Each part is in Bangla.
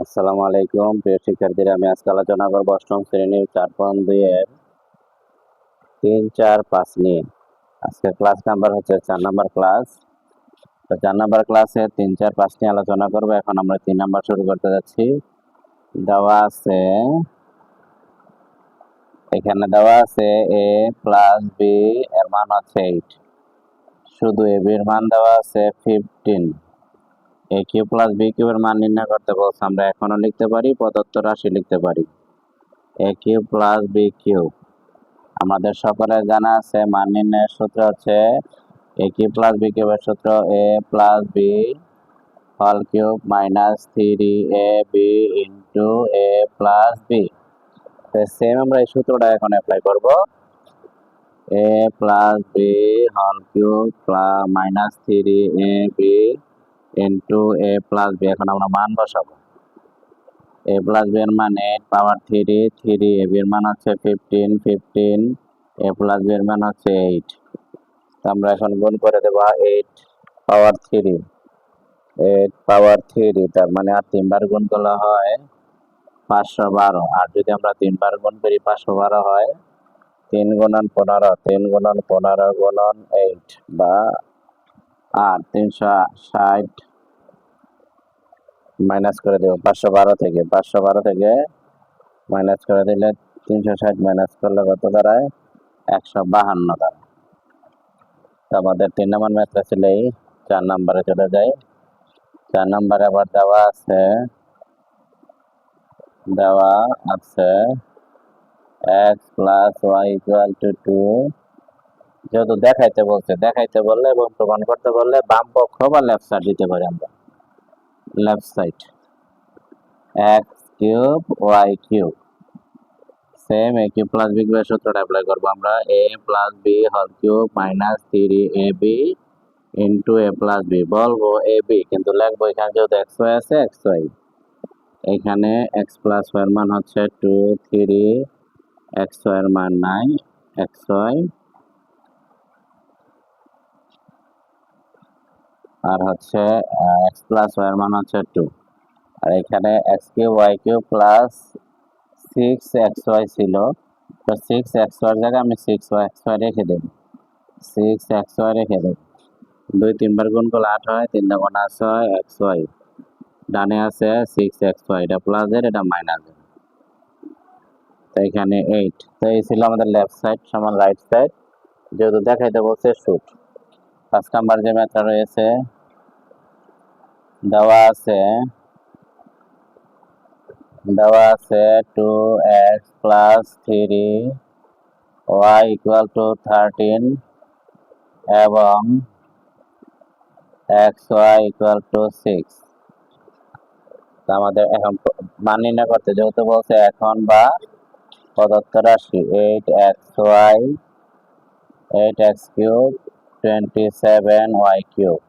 আসসালামু আলাইকুম প্রিয় শিক্ষার্থীরা, আমি আজকে আলোচনা করব অষ্টম শ্রেণীর 4.2 এর 3, 4, 5 নিয়ে। আজকে ক্লাস নাম্বার হচ্ছে 4 নাম্বার ক্লাস। তো 4 নাম্বার ক্লাসে 3, 4, 5 নিয়ে আলোচনা করব। এখন আমরা 3 নাম্বার শুরু করতে যাচ্ছি। এখানে দেওয়া আছে a প্লাস b এর মান হচ্ছে 8। শুধু a b এর মান দেওয়া আছে 15। a কিউব প্লাস b কিউবের মান নির্ণয় করতে বলছে। আমরা এখনো লিখতে পারি, প্রদত্ত রাশি লিখতে পারি। a cube plus b cube আমাদের সকলের জানা আছে। মান নির্ণয়ের সূত্র হচ্ছে a কিউব প্লাস b কিউবের সূত্র a plus b whole cube minus 3ab into a plus b। Same আমরা এই সূত্রটা এখন অ্যাপ্লাই করব। a plus b whole cube minus 3ab into a plus b। এখন আমরা মান বসাবো। a প্লাস b এর মান 8 পাওয়ার 3, 3ab এর মান হচ্ছে 15, 15 a প্লাস b এর মান হচ্ছে 8। আমরা এখন গুণ করে দেবো 8 পাওয়ার 3, 8 পাওয়ার 3, তার মানে আর 3 বার গুণ করলে হয় 512। আর যদি আমরা 3 বার গুণ করি 512 হয় 3 গুণন 15, 3 গুণন 15 গুণন 8 বা 8, 360 মাইনাস করে দেবো 512 থেকে। 512 থেকে মাইনাস করে দিলে 360 মাইনাস করলে কত দাঁড়ায়? 152 দাঁড়ায়। তো আমাদের 3 নম্বর ম্যাথটা ছিল এই। 4 নম্বরে চলে যাই। 4 নম্বরে আবার দেওয়া আছে x plus y equal to 2। যেহেতু দেখাইতে বললে এবং প্রমাণ করতে বললে বাম পক্ষ বা লেফট সাইড দিতে পারি আমরা। Left side x cube y cube same a cube plus b কিউবের সূত্রটা অ্যাপ্লাই করবো আমরা। a plus b whole cube minus 3ab into a plus b। বলবো ab কিন্তু লিখবো এখানে যেহেতু xy আছে xy। এখানে x প্লাস y এর মান হচ্ছে 2, 3, xy এর মান 9, xy আর হচ্ছে x প্লাস y এর মান হচ্ছে 2। আর এখানে x cube y cube plus 6xy ছিল। তো 6xy এর জায়গায় আমি 6xy রেখে দেব। 6xy রেখে দেব। 2 3 বার গুণ করলে 8 হয়, 3 গুণ 8 হয় xy। ডানে আছে 6xy, এটা প্লাস এর এটা মাইনাস এর। তো এখানে 8। তো এই ছিল আমাদের লেফট সাইড সমান রাইট সাইড। যেহেতু দেখাইতে বলছে শুট। 5 নাম্বার যে ম্যাথটা রয়েছে দেওয়া আছে 2x plus 3y equal to 13 এবং xy ইকুয়াল টু 6। আমাদের এখন মান নির্ণয় করতে যেহেতু বলছে এখন বা প্রদত্ত রাশি 8x কিউব 27y কিউব।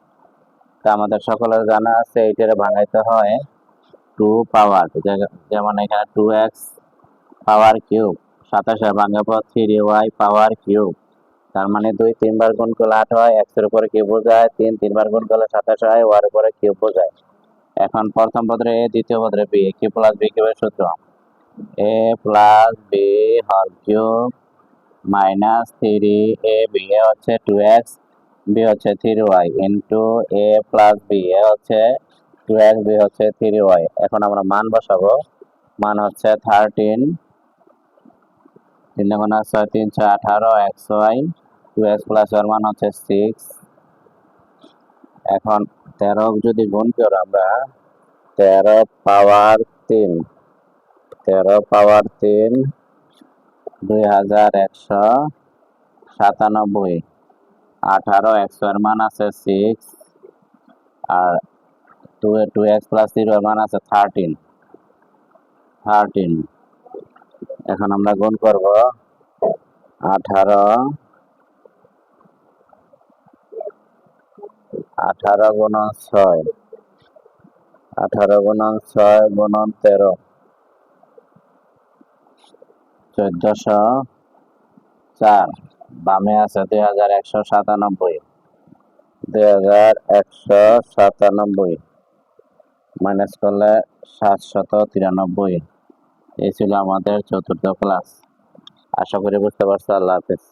তা আমাদের সকলের জানা আছে এইটারে ভাঙাইতে হয় 2 পাওয়ার। যেমন এখানে 2x পাওয়ার কিউব 27 ভাঙার পর 3y পাওয়ার কিউব। তার মানে 2 3 বার গুণ করলে 8 হয়, x এর উপরে কিউব বোঝায়, 3 3 বার গুণ করলে 27 হয়, y এর উপরে কিউব বোঝায়। এখন প্রথম পদে a, দ্বিতীয় পদে b। a cube plus b কিউবের সূত্র a plus b whole cube minus 3ab, a হচ্ছে 2x, b হচ্ছে 3y into a plus b, a হচ্ছে 2x, b হচ্ছে 3y। এখন আমরা মান বসাবো। মান হচ্ছে 13, 3 গুণ 6, 3 6 18 xy। 2x প্লাস এর মান হচ্ছে 6। এখন 13 যদি গুণ করি আমরা 13 পাওয়ার 3, 13 পাওয়ার 3 2197। 18 x এর মান আছে 6 আর 2x প্লাস 0 এর মান আছে 13। এখন আমরা গুণ করব 18 গুণন 6, 18 গুণন 6 গুণন 13, 1404। বামে আছে 2197, 2197। মাইনাস করলে 793। এই ছিল আমাদের চতুর্থ ক্লাস। আশা করি বুঝতে পারছো। আল্লাহ হাফেজ।